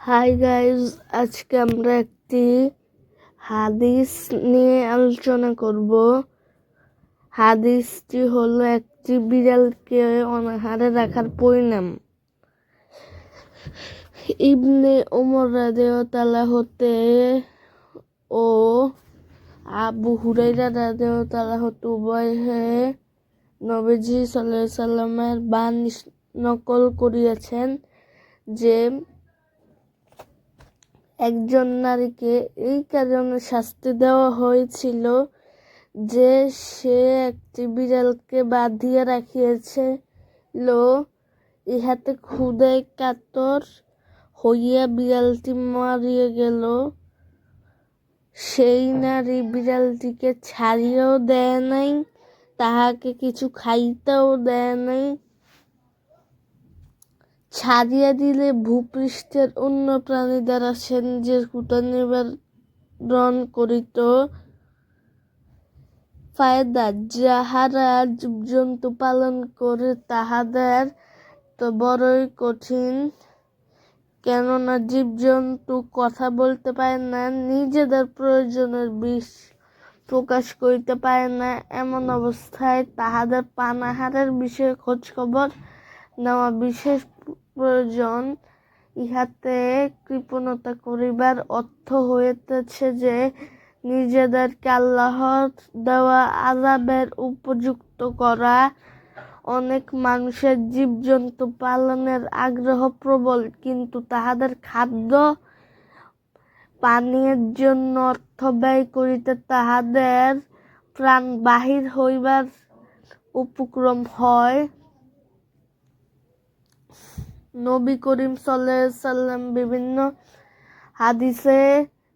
Hi guys, আজকে আমরা একটি হাদিস নিয়ে আলোচনা করব। হাদিসটি হলো একটি বিড়ালকে অনাহারে রাখার পরিণাম। ইবনে ওমর রাদিয়াল্লাহু হতে ও আবু হুরায়রা রাদিয়াল্লাহু উভয়ে নবীজি সাল্লাল্লাহু আলাইহি সাল্লামের বাণী নকল করিয়াছেন যে একজন নারীকে এই কারণে শাস্তি দেওয়া হয়েছিল যে সে একটি বিড়ালকে বাঁধিয়া রাখিয়াছিল। ইহাতে ক্ষুধায় কাতর হইয়া বিড়ালটি মরিয়া গেল। সেই নারী বিড়ালটিকে ছাড়িয়াও দেয় নাই, তাহাকে কিছু খাইতেও দেয় নাই। ছাড়িয়া দিলে ভূপৃষ্ঠের অন্য প্রাণী দ্বারা সে নিজের ক্ষুধা নিবারণ করিত। ফায়দা: যাহারা জীবজন্তু পালন করে তাহাদের তো বড়ই কঠিন, কেননা জীবজন্তু কথা বলতে পারে না, নিজেদের প্রয়োজনের বিষ প্রকাশ করিতে পারে না। এমন অবস্থায় তাহাদের পানাহারের বিষয়ে খোঁজ খবর নেওয়া বিশেষ প্রয়োজন। ইহাতে কৃপণতা করিবার অর্থ হইতেছে যে নিজেদেরকে আল্লাহর দেওয়া আযাবের উপযুক্ত করা। অনেক মানুষের জীবজন্তু পালনের আগ্রহ প্রবল, কিন্তু তাহাদের খাদ্য পানীয়ের জন্য অর্থ ব্যয় করিতে তাহাদের প্রাণ বাহির হইবার উপক্রম হয়। নবী করিম সাল্লাল্লাহু আলাইহি সাল্লাম বিভিন্ন হাদিসে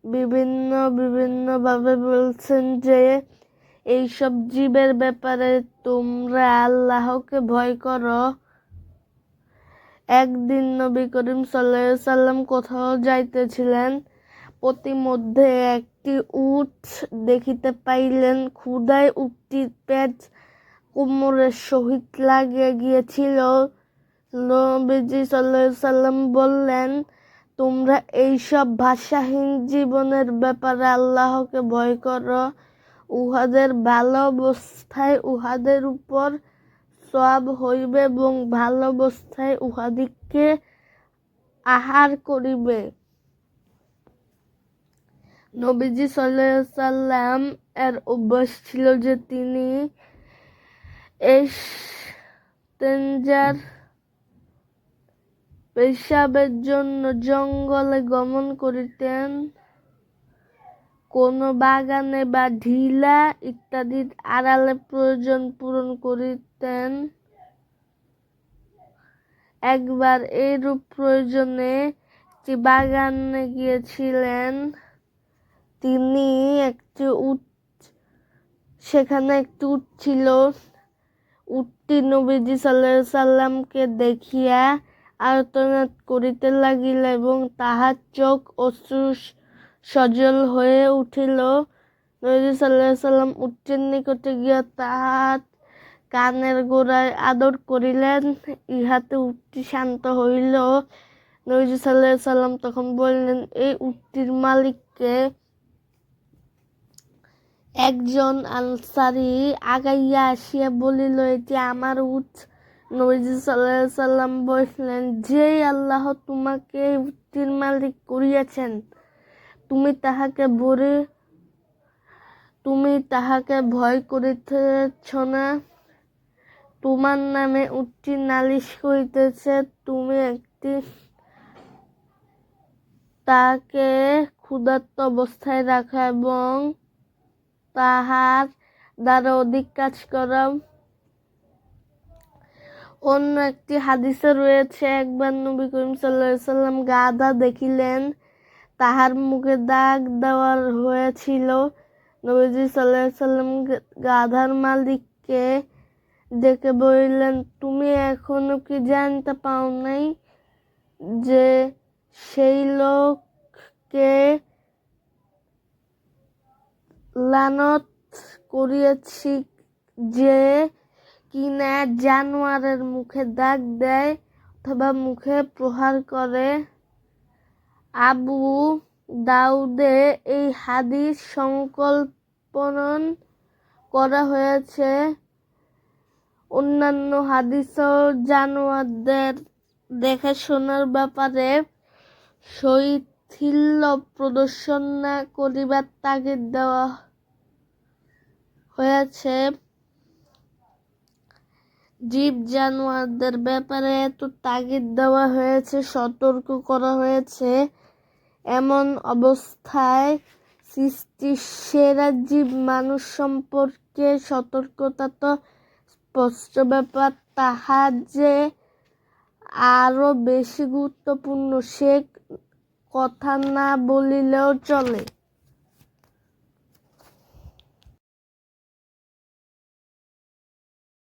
বিভিন্ন ভাবে বলছেন যে এইসব জীবের ব্যাপারে তোমরা আল্লাহকে ভয় করো। একদিন নবী করিম সাল্লাল্লাহু আলাইহি সাল্লাম কোথাও যাইতেছিলেন, পথিমধ্যে একটি উট দেখিতে পাইলেন। ক্ষুধায় উটটির পেট কোমরের সহিত লাগিয়া গিয়েছিল। নবীজি সাল্লাল্লাহু আলাইহি সাল্লাম বললেন, তোমরা এইসব ভাষাহীন জীবনের ব্যাপারে আল্লাহকে ভয় করো। উহাদের ভালো অবস্থায় উহাদের উপর সওয়াব হইবে এবং ভালো অবস্থায় উহাদিগকে আহার করিবে। নবীজি সাল্লাল্লাহু আলাইহি সাল্লাম এর অভ্যাস ছিল যে তিনি ইস্তেঞ্জার পেশাবের জন্য জঙ্গলে গমন করিতেন। কোন বাগানে বা ঢিলা ইত্যাদির আড়ালে প্রয়োজন পূরণ করিতেন। একবার এইরূপ প্রয়োজনে একটি বাগানে গিয়েছিলেন। তিনি সেখানে একটি উট ছিল। উটটি নবীজি সাল্লাল্লাহু আলাইহি সাল্লামকে দেখিয়া আর্তনাদ করিতে লাগিল এবং তাহার চোখ অশ্রু সজল হয়ে উঠিল। নবীজি সাল্লাল্লাহু আলাইহি সাল্লাম উটটির নিকটে গিয়া তাহার কানের গোড়ায় আদর করিলেন। ইহাতে উটটি শান্ত হইল। নবীজি সাল্লাল্লাহু আলাইহি সাল্লাম তখন বললেন, এই উটটির মালিককে। একজন আনসারী আগাইয়া আসিয়া বলিল, এটি আমার উট। নবীজি সাল্লাল্লাহু আলাইহি সাল্লাম বললেন, যেই আল্লাহ তোমাকে এই উটটির মালিক করিয়াছেন, তুমি তাহাকে ভয় করিতেছ না। তোমার নামে উটটি নালিশ করিতেছে, তুমি তাকে ক্ষুধার্ত অবস্থায় রাখা এবং তাহার দ্বারা অধিক কাজ করা। অন্য একটি হাদিসে রয়েছে, একবার নবী করিম সাল্লাল্লাহু আলাইহি সাল্লাম গাধা দেখিলেন, তাহার মুখে দাগ দেওয়া হয়েছিল। নবীজি সাল্লাল্লাহু আলাইহি সাল্লাম গাধার মালিককে ডেকে বলিলেন, তুমি এখনো কি জানতে পাও নাই যে সেই লোককে লানত করিয়াছি যে কিনা জানোয়ারের মুখে দাগ দেয় অথবা মুখে প্রহার করে। আবু দাউদে এই হাদিস সংকলন করা হয়েছে। অন্যান্য হাদিসও জানোয়ারদের দেখাশোনার ব্যাপারে শৈথিল্য প্রদর্শন না করিবার তাগিদ দেওয়া হয়েছে। জীব জানোয়ারদের ব্যাপারে এত তাগিদ দেওয়া হয়েছে, সতর্ক করা হয়েছে, এমন অবস্থায় সৃষ্টির সেরা জীব মানুষ সম্পর্কে সতর্কতা তো স্পষ্ট ব্যাপার, তাহা যে আরো বেশি গুরুত্বপূর্ণ সে কথা না বলিলেও চলে।